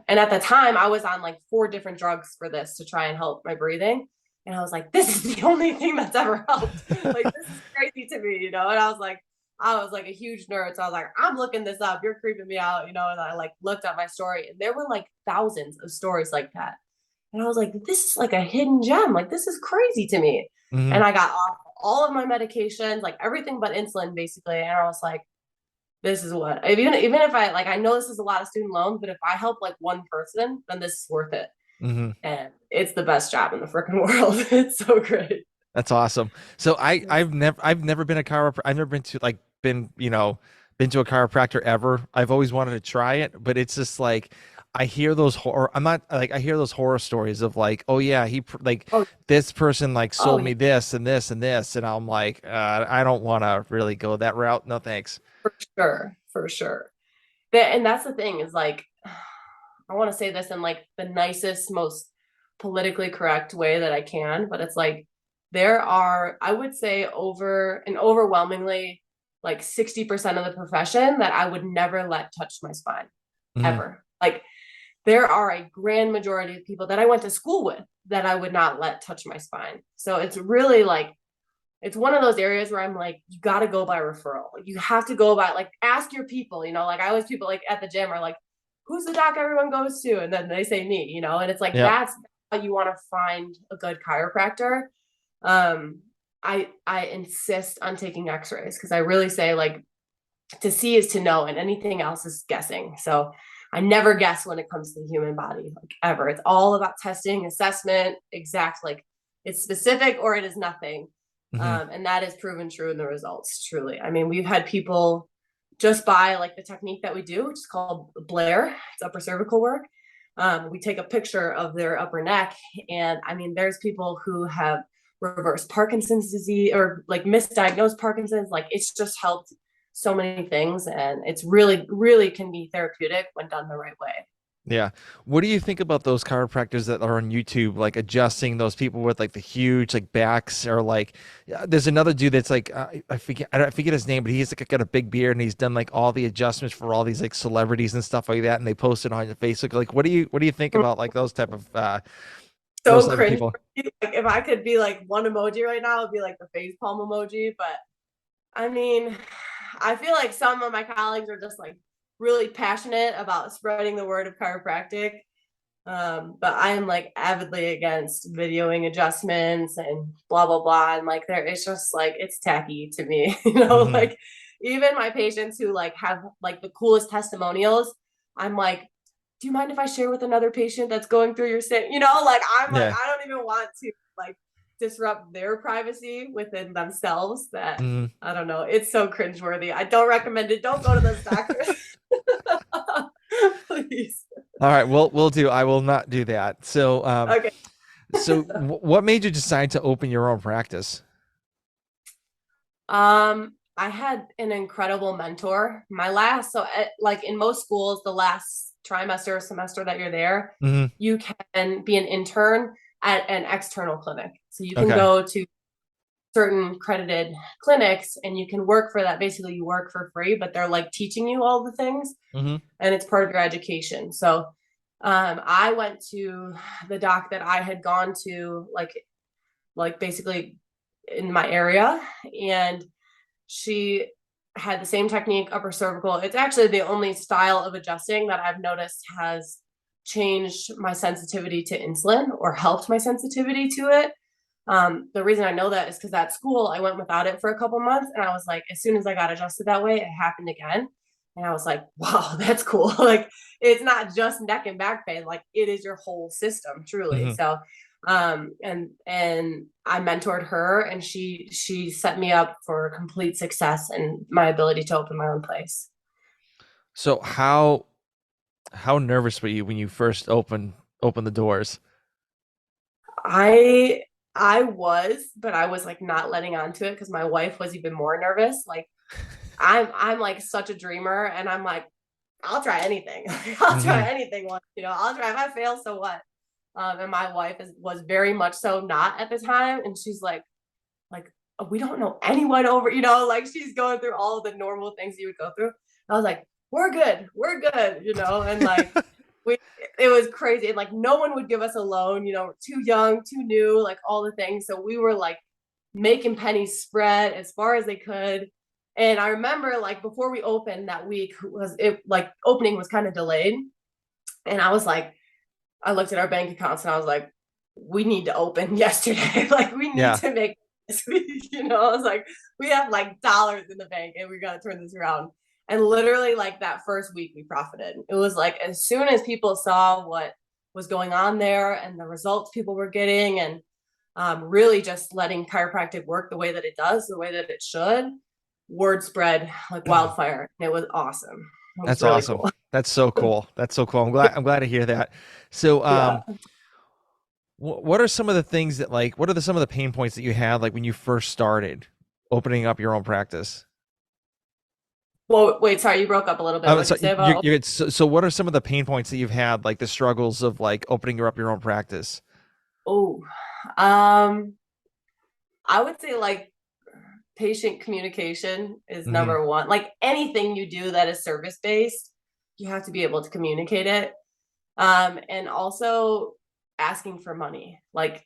And at the time I was on like 4 different drugs for this to try and help my breathing. And I was like, this is the only thing that's ever helped. Like, this is crazy to me, you know? And I was like a huge nerd. So I was like, I'm looking this up. You're creeping me out, you know? And I like looked at my story and there were like thousands of stories like that. And I was like, this is like a hidden gem. Like, this is crazy to me. Mm-hmm. And I got off all of my medications, like everything but insulin, basically. And I was like, this is what, even if I like, I know this is a lot of student loans, but if I help like one person, then this is worth it. Mm-hmm. And it's the best job in the freaking world. It's so great. That's awesome. So I've never been a chiropractor. I've never been to like been, been to a chiropractor ever. I've always wanted to try it, but it's just like I hear those horror I'm not like I hear those horror stories of like, oh yeah, like Oh, this person like oh sold yeah, me this and this and this, and I'm like, I don't want to really go that route. No thanks. for sure, for sure. And that's the thing is like, I want to say this in like the nicest, most politically correct way that I can, but it's like there are, I would say, over and overwhelmingly like 60% of the profession that I would never let touch my spine Mm-hmm. ever. Like there are a grand majority of people that I went to school with that I would not let touch my spine. So it's really like it's one of those areas where I'm like, you got to go by referral. You have to go by like ask your people, you know, like I always people like at the gym are like, who's the doc everyone goes to? And then they say me, you know, and it's like Yeah. that's how you want to find a good chiropractor. Um, I insist on taking x-rays because I really say like to see is to know and anything else is guessing. So I never guess when it comes to the human body, like ever. It's all about testing, assessment, exact, like it's specific or it is nothing. Mm-hmm. And that is proven true in the results, truly. I mean, we've had people just by like the technique that we do, which is called Blair, it's upper cervical work. We take a picture of their upper neck. And I mean, there's people who have reversed Parkinson's disease or like misdiagnosed Parkinson's. Like it's just helped so many things. And it's really, really can be therapeutic when done the right way. Yeah. What do you think about those chiropractors that are on YouTube, like adjusting those people with like the huge like backs, or like there's another dude that's like I forget his name, but he's like got a big beard and he's done like all the adjustments for all these like celebrities and stuff like that, and they post it on Facebook. Like, what do you think about like those type of those So type of cringe. people? Like if I could be like one emoji right now, it'd be like the face palm emoji. But I mean, I feel like some of my colleagues are just like really passionate about spreading the word of chiropractic. But I am like avidly against videoing adjustments and blah blah blah. And like there it's just like it's tacky to me, you know, Hmm. like even my patients who like have like the coolest testimonials, I'm like, do you mind if I share with another patient that's going through your sit? You know, like I'm like, Yeah. I don't even want to like disrupt their privacy within themselves that Hmm. I don't know. It's so cringeworthy. I don't recommend it. Don't go to those doctors. Please. All right. Well, we'll do. I will not do that. So, Okay. what made you decide to open your own practice? I had an incredible mentor. My last, so at, like in most schools, the last trimester or semester that you're there, Hmm. you can be an intern at an external clinic. So you can Okay. go to certain credited clinics and you can work for that. Basically, you work for free, but they're like teaching you all the things Hmm. and it's part of your education. So I went to the doc that I had gone to like basically in my area, and she had the same technique, upper cervical. It's actually the only style of adjusting that I've noticed has changed my sensitivity to insulin or helped my sensitivity to it. The reason I know that is because at school I went without it for a couple months, and I was like, as soon as I got adjusted that way, it happened again. And I was like, wow, that's cool. Like it's not just neck and back pain, like it is your whole system, truly. Hmm. So and I mentored her and she set me up for complete success and my ability to open my own place. So how nervous were you when you first opened the doors? I I was, but I was like not letting on to it because my wife was even more nervous. Like I'm like such a dreamer, and I'm like, I'll try anything. I'll try Hmm. anything once, I'll try. If I fail, so what? And my wife was very much so not at the time, and she's like, oh, we don't know anyone over, like she's going through all of the normal things you would go through. And I was like, we're good, and like we, it was crazy, and like no one would give us a loan, we're too young, too new, like all the things. So we were like making pennies spread as far as they could. And I remember like before we opened that week was it like opening was kind of delayed. And I was like, I looked at our bank accounts and I was like, we need to open yesterday. Like we need Yeah. to make this week, I was like, we have like dollars in the bank and we got to turn this around. And literally like that first week we profited. It was like as soon as people saw what was going on there and the results people were getting, and really just letting chiropractic work the way that it does, the way that it should, word spread like wildfire. And it was awesome. It was That's really awesome. cool. That's so cool. That's so cool. I'm glad to hear that. So, Yeah. what are some of the things that like what are some of the pain points that you had like when you first started opening up your own practice? Well, wait, sorry, you broke up a little bit. What'd So you say about? so what are some of the pain points that you've had, like the struggles of like opening up your own practice? Oh, um, I would say like patient communication is Hmm. number one. Like anything you do that is service based, you have to be able to communicate it. And also asking for money, like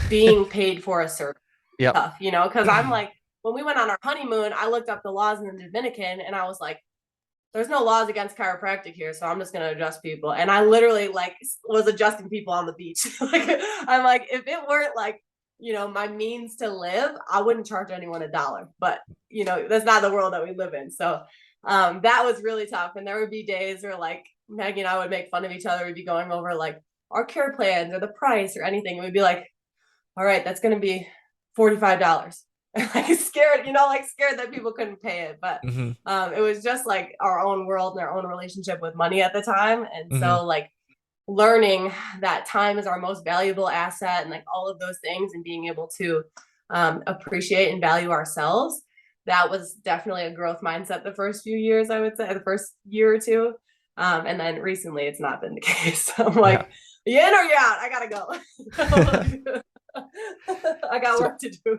being paid for a service Yep. stuff, because I'm like, when we went on our honeymoon, I looked up the laws in the Dominican and I was like, there's no laws against chiropractic here, so I'm just gonna adjust people. And I literally like was adjusting people on the beach. Like I'm like, if it weren't like, my means to live, I wouldn't charge anyone $1. But that's not the world that we live in. So that was really tough. And there would be days where like Maggie and I would make fun of each other. We'd be going over like our care plans or the price or anything. And we'd be like, all right, that's going to be $45. Like scared, like scared that people couldn't pay it. But Hmm. it was just like our own world and our own relationship with money at the time. And Hmm. so like learning that time is our most valuable asset and like all of those things, and being able to appreciate and value ourselves. That was definitely a growth mindset the first few years, I would say, the first year or two. And then recently it's not been the case. I'm Yeah. like, you in or you out? I gotta go. I got So work to do.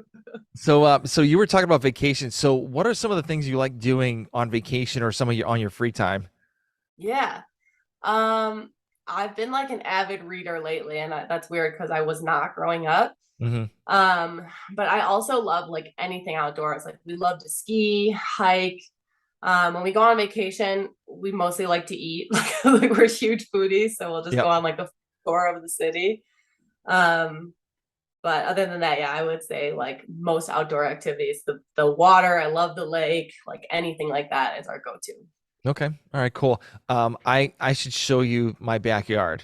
so you were talking about vacation. So what are some of the things you like doing on vacation or some of your on your free time? Yeah. Um, I've been like an avid reader lately, and that's weird because I was not growing up. Hmm. Um, but I also love like anything outdoors. Like we love to ski, hike. When we go on vacation, we mostly like to eat. Like we're huge foodies, so we'll just go Yep. on like a tour of the city. Um, but other than that, yeah, I would say like most outdoor activities, the water. I love the lake. Like anything like that is our go-to. Okay. All right, cool. I should show you my backyard.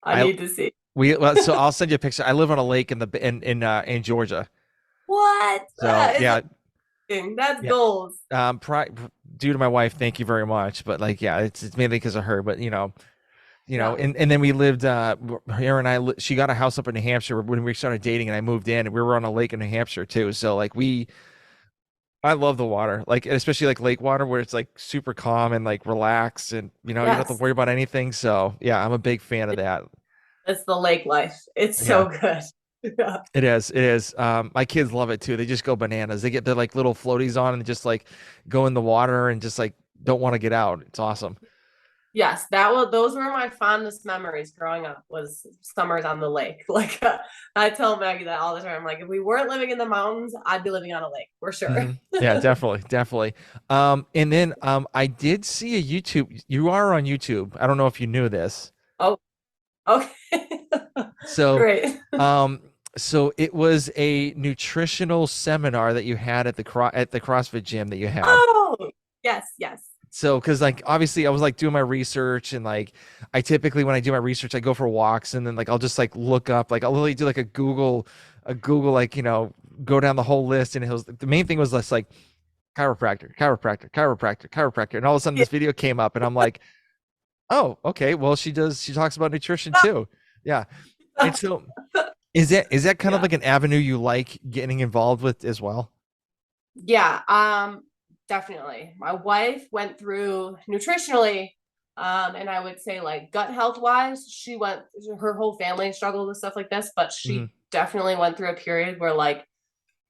I I need to see. so I'll send you a picture. I live on a lake in Georgia. What? So Is yeah, amazing. That's yeah. goals. Due to my wife, thank you very much. But like, yeah, it's mainly because of her. But Yeah. and then we lived. Her and she got a house up in New Hampshire when we started dating, and I moved in, and we were on a lake in New Hampshire too. So like I love the water, like especially like lake water where it's like super calm and like relaxed, and you don't have to Yes. worry about anything. So yeah, I'm a big fan of that. It's the lake life. It's Yeah. so good. Yeah. It is. It is. My kids love it too. They just go bananas. They get their like little floaties on and just like go in the water and just like don't want to get out. It's awesome. Yes, those were my fondest memories growing up, was summers on the lake. Like I tell Maggie that all the time. I'm like, if we weren't living in the mountains, I'd be living on a lake for sure. Hmm. Yeah, definitely, definitely. And then I did see a YouTube. You are on YouTube. I don't know if you knew this. Oh, okay. So, Great. um, so it was a nutritional seminar that you had at the CrossFit gym that you have. Oh, yes, yes. So, because like obviously I was like doing my research, and like I typically when I do my research, I go for walks, and then like I'll just like look up, like I'll literally do like a Google, like go down the whole list, and it was the main thing was just like chiropractor, chiropractor, chiropractor, chiropractor, and all of a sudden Yeah, this video came up, and I'm like, oh, okay, well she talks about nutrition too. Yeah. And so is that kind of Yeah. like an avenue you like getting involved with as well? Yeah, definitely. My wife went through nutritionally, and I would say like gut health wise, her whole family struggled with stuff like this, but Hmm. she definitely went through a period where like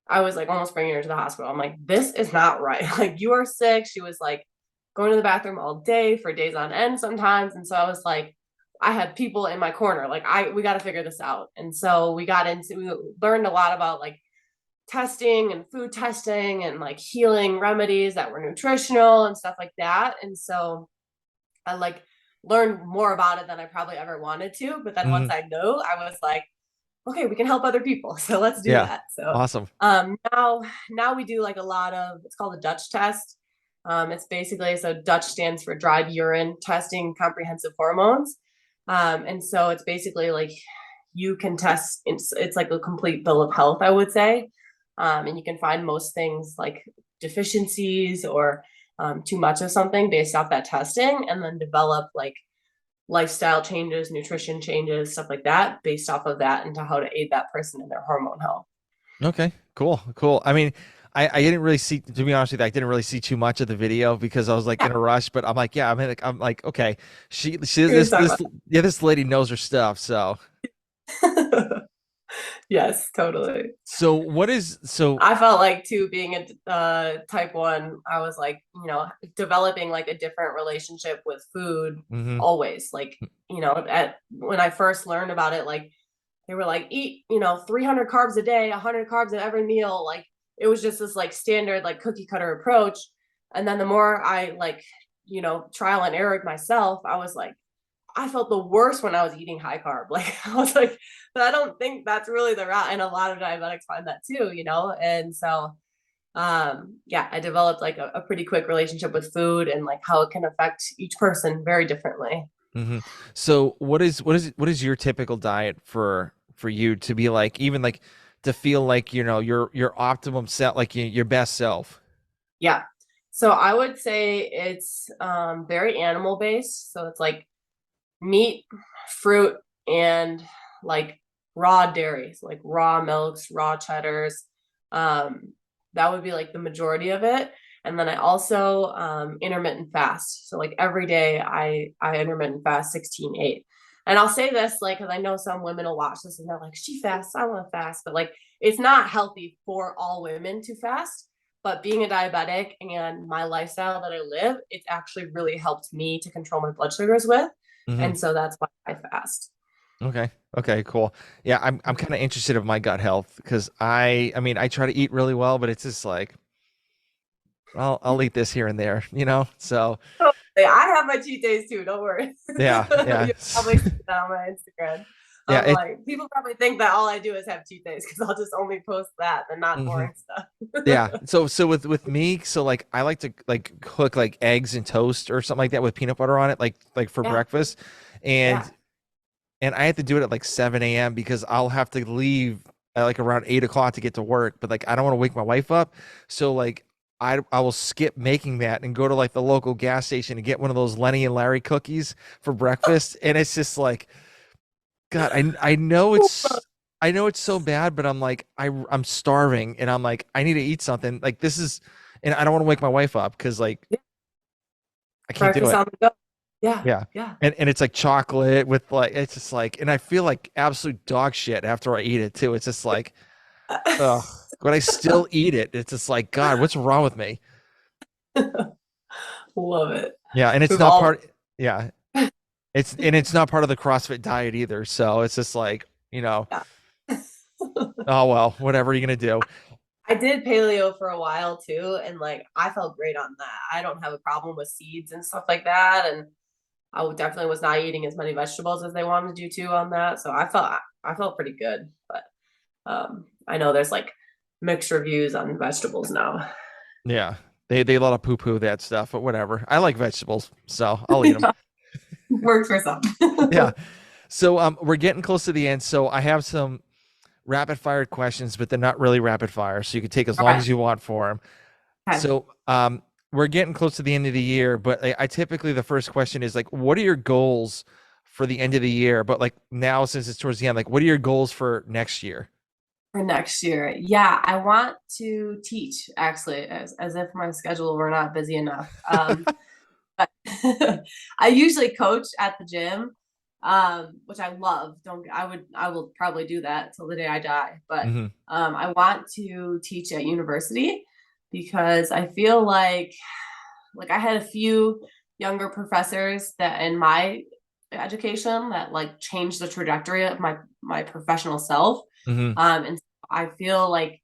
I was like almost bringing her to the hospital. I'm like, this is not right. Like you are sick. She was like going to the bathroom all day for days on end sometimes. And so I was like, I had people in my corner. Like we got to figure this out. And so we learned a lot about like testing and food testing and like healing remedies that were nutritional and stuff like that. And so I like learned more about it than I probably ever wanted to. But then once Hmm. I knew, I was like, okay, we can help other people. So let's do Yeah. that. So Awesome. now we do like a lot of it's called the Dutch test. It's basically so Dutch stands for dried urine testing comprehensive hormones. And so it's basically like you can test it's like a complete bill of health, I would say. And you can find most things like deficiencies or too much of something based off that testing and then develop like lifestyle changes, nutrition changes, stuff like that, based off of that into how to aid that person in their hormone health. Okay, cool, cool. I mean, I didn't really see, to be honest with you, I didn't really see too much of the video because I was like Yeah, in a rush. But I'm like, yeah, I mean, like, I'm like, okay, she, we were this, talking yeah, this lady knows her stuff. So, about. Yes, totally. so, I felt like too being a type one, I was like, developing like a different relationship with food hmm. always. Like, at when I first learned about it, like they were like eat 300 carbs a day, 100 carbs at every meal. Like it was just this like standard like cookie cutter approach. And then the more I like trial and error myself, I was like I felt the worst when I was eating high carb. Like I was like, I don't think that's really the route. And a lot of diabetics find that too. And so yeah, I developed like a pretty quick relationship with food and like how it can affect each person very differently. Hmm. So what is your typical diet for you to be like, even like to feel like, your optimum self, like your best self? Yeah. So I would say it's very animal based. So it's like meat, fruit, and like raw dairies, like raw milks, raw cheddars. Um, that would be like the majority of it. And then I also intermittent fast. So like every day I intermittent fast 16/8. And I'll say this like because I know some women will watch this and they're like, she fasts, I want to fast. But like it's not healthy for all women to fast. But being a diabetic and my lifestyle that I live, it's actually really helped me to control my blood sugars with. Hmm. And so that's why I fast. Okay. Okay, cool. Yeah, I'm kind of interested in my gut health because I mean, I try to eat really well, but it's just like I'll eat this here and there, you know? So, I have my cheat days too. Don't worry. yeah, yeah. You'll probably see that on my Instagram. Yeah, I'm like, people probably think that all I do is have cheat days because I'll just only post that and not hmm. boring stuff. Yeah. So with me, so like I like to like cook like eggs and toast or something like that with peanut butter on it, like for Yeah, breakfast. yeah. And I have to do it at like 7 a.m. because I'll have to leave at like around 8 o'clock to get to work. But like I don't want to wake my wife up. So like I will skip making that and go to like the local gas station and get one of those Lenny and Larry cookies for breakfast. And it's just like, God, I know it's so bad, but I'm like I'm starving and I'm like I need to eat something. Like this is, and I don't want to wake my wife up because like Yeah. I can't do Breakfast it. on the go. Yeah, Yeah. yeah. And it's like chocolate with like it's just like, and I feel like absolute dog shit after I eat it too. It's just like, ugh, but I still eat it. It's just like, God, what's wrong with me? Love it. Yeah, and it's We've not all part, yeah, it's not part of the CrossFit diet either. So it's just like, yeah. oh well, whatever you're gonna do. I did paleo for a while too, and like I felt great on that. I don't have a problem with seeds and stuff like that, and definitely was not eating as many vegetables as they wanted to do too on that. So I felt pretty good. But I know there's like mixed reviews on vegetables now. Yeah. They a lot of poo poo that stuff, but whatever. I like vegetables, so I'll eat them. Works for some. Yeah. So we're getting close to the end. So I have some rapid fire questions, but they're not really rapid fire. So you can take as long Okay. as you want for them. Okay. So we're getting close to the end of the year, but I typically the first question is like, what are your goals for the end of the year, but like now since it's towards the end, like what are your goals for next year? For next year. Yeah, I want to teach actually, as if my schedule were not busy enough. But I usually coach at the gym, which I love. Don't I will probably do that till the day I die. But Hmm. I want to teach at university because I feel like I had a few younger professors that in my education that like changed the trajectory of my professional self. Hmm. And I feel like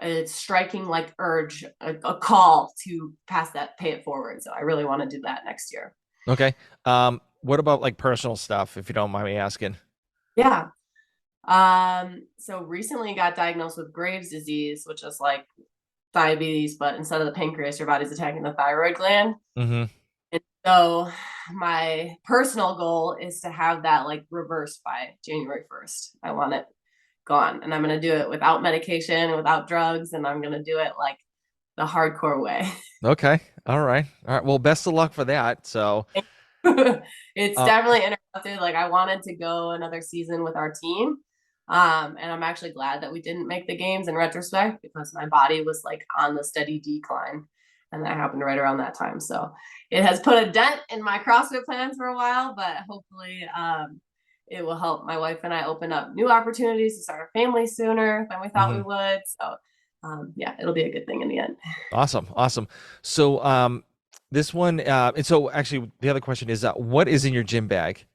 it's striking like urge, a call to pass that, pay it forward. So I really want to do that next year. Okay. What about like personal stuff, if you don't mind me asking? Yeah. So recently got diagnosed with Graves' disease, which is like diabetes, but instead of the pancreas, your body's attacking the thyroid gland. Hmm. And so my personal goal is to have that like reversed by January 1st. I want it gone. And I'm going to do it without medication, without drugs. And I'm going to do it like the hardcore way. Okay. All right. All right. Well, best of luck for that. So, It's uh, definitely interrupted. Like I wanted to go another season with our team. And I'm actually glad that we didn't make the games in retrospect because my body was like on the steady decline. And that happened right around that time. So it has put a dent in my CrossFit plans for a while, but hopefully it will help my wife and I open up new opportunities to start a family sooner than we thought we mhm. would. So yeah, it'll be a good thing in the end. Awesome. Awesome. So, this one, and so actually the other question is, what is in your gym bag?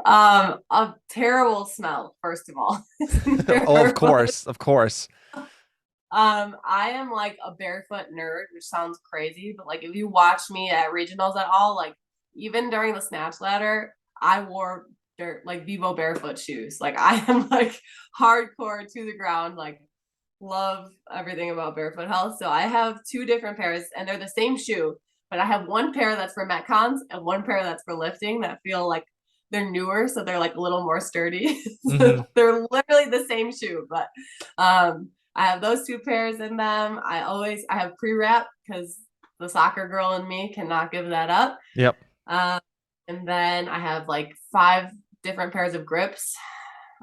A terrible smell, first of all. Oh, of course. Of course. I am like a barefoot nerd, which sounds crazy, but like if you watch me at regionals at all, like even during the snatch ladder, I wore like Vivo barefoot shoes. Like I am like hardcore to the ground, like love everything about barefoot health. So I have two different pairs and they're the same shoe, but I have one pair that's for metcons and one pair that's for lifting that feel like they're newer, so they're like a little more sturdy. Hmm. So they're literally the same shoe, but I have those two pairs in them. I have pre-wrap because the soccer girl in me cannot give that up. Yep. Um, and then I have like five different pairs of grips.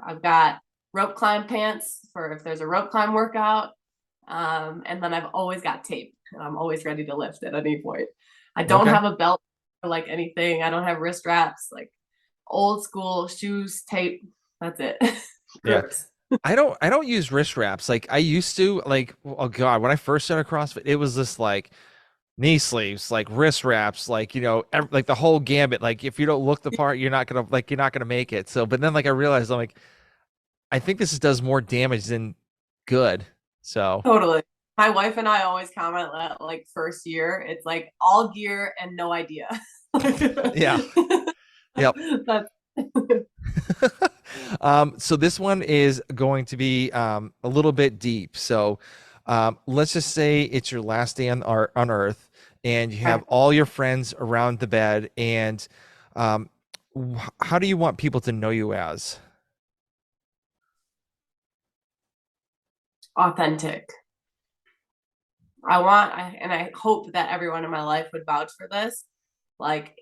I've got rope climb pants for if there's a rope climb workout. And then I've always got tape and I'm always ready to lift at any point. I don't Okay. have a belt or like anything. I don't have wrist wraps, like old school shoes, tape. That's it. Yeah. Grips. I don't use wrist wraps. Like I used to, like, oh God, when I first started CrossFit, it was this like knee sleeves, like wrist wraps, like, like the whole gambit. Like if you don't look the part, you're not gonna make it. So, but then like I realized I'm like, I think this does more damage than good. So, Totally. My wife and I always comment that like first year, it's like all gear and no idea. yeah. Yep. That's So this one is going to be a little bit deep. So let's just say it's your last day on Earth, and you have all your friends around the bed. And um, how do you want people to know you as? authentic. And I hope that everyone in my life would vouch for this. Like,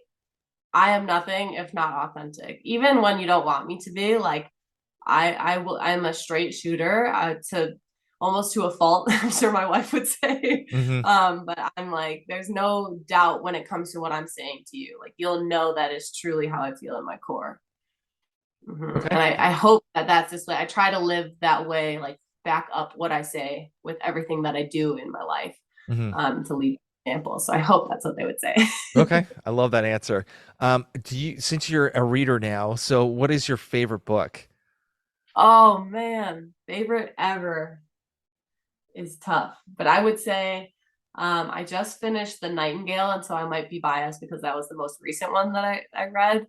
I am nothing if not authentic. Even when you don't want me to be, like, I'm a straight shooter to almost to a fault. I'm sure my wife would say. Hmm. But I'm like, there's no doubt when it comes to what I'm saying to you. Like, you'll know that is truly how I feel in my core. And Okay. I hope that that's this way. I try to live that way, like back up what I say with everything that I do in my life, Hmm. to lead examples. So I hope that's what they would say. Okay. I love that answer. Since you're a reader now, so what is your favorite book? Oh man, favorite ever is tough, but I would say I just finished The Nightingale, and so I might be biased because that was the most recent one that I read.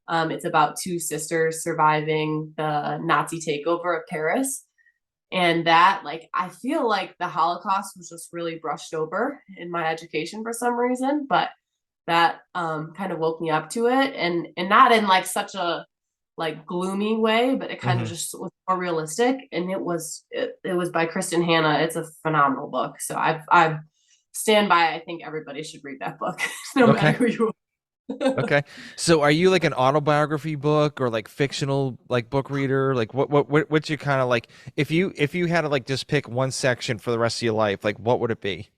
It's about two sisters surviving the Nazi takeover of Paris. And that, like, I feel like the Holocaust was just really brushed over in my education for some reason, but that kind of woke me up to it, and not in like such a like gloomy way, but it kind of Hmm. just was more realistic. And it was by Kristen Hanna. It's a phenomenal book. So I stand by. I think everybody should read that book, no matter Okay. who you are. Okay. So are you like an autobiography book or like fictional like book reader? Like what's your kind of like if you had to like just pick one section for the rest of your life, like what would it be?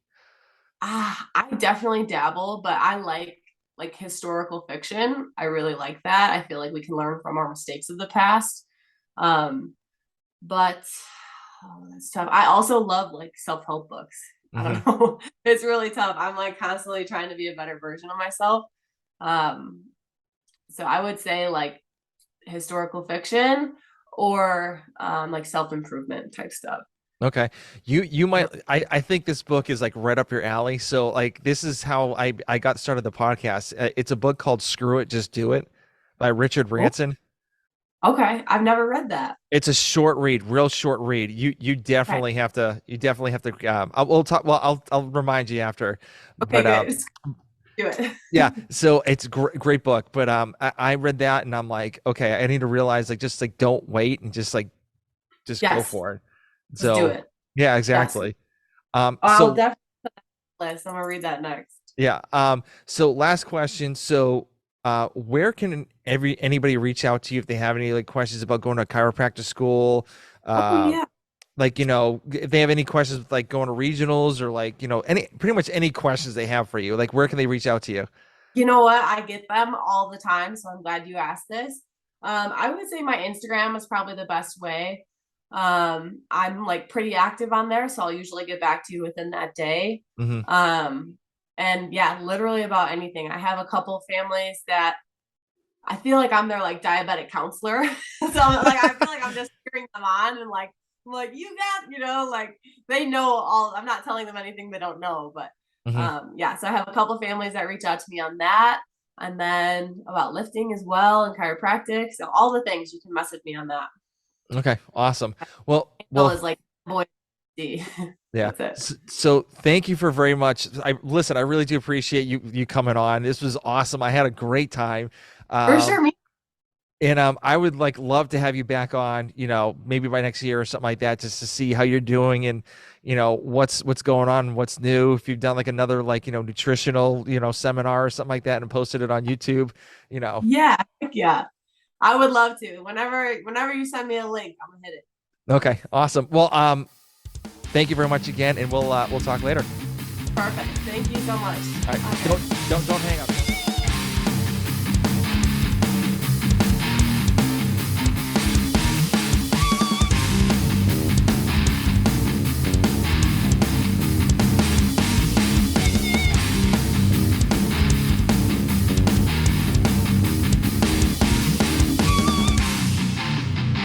I definitely dabble, but I like historical fiction. I really like that. I feel like we can learn from our mistakes of the past. Um, but that's tough. I also love like self-help books. I Hmm. don't know. It's really tough. I'm like constantly trying to be a better version of myself. Um, so I would say like historical fiction or like self-improvement type stuff. Okay. You might I think this book is like right up your alley. So like this is how I got started the podcast. It's a book called Screw It, Just Do It by Richard Oh, Branson. okay. I've never read that. It's a short read, real short read. Okay. You definitely have to we'll talk well I'll remind you after. Okay, But good. Just do it. yeah, so it's a great book, but I read that and I'm like, okay, I need to realize like just like don't wait and just go Yes. for it. Just do So, it. yeah, Yes. exactly. I'll So definitely list. I'm gonna read that next. yeah, so last question. So, where can anybody reach out to you if they have any like questions about going to chiropractic school? Oh Uh, yeah. like, if they have any questions with, like going to regionals or like, any pretty much any questions they have for you, like where can they reach out to you? You know what? I get them all the time, so I'm glad you asked this. I would say my Instagram is probably the best way. I'm like pretty active on there, so I'll usually get back to you within that day. Hmm. Um, and yeah, literally about anything. I have a couple families that I feel like I'm their like diabetic counselor. So like I feel like I'm just cheering them on and like I'm like you got like they know all. I'm not telling them anything they don't know, but Hmm. yeah. So I have a couple families that reach out to me on that, and then about lifting as well and chiropractic. So all the things you can message me on that. Okay, awesome. Well, Email well, is like boy. yeah. That's it. So thank you for very much. I really do appreciate you coming on. This was awesome. I had a great time. For sure. Um, Me. and I would like love to have you back on, maybe by next year or something like that, just to see how you're doing and what's going on, what's new. If you've done like another like, nutritional, seminar or something like that and posted it on YouTube, you know. Yeah. Yeah. I would love to. Whenever you send me a link, I'm gonna hit it. Okay, awesome. Well, thank you very much again, and we'll talk later. Perfect. Thank you so much. All right, Okay. don't hang up.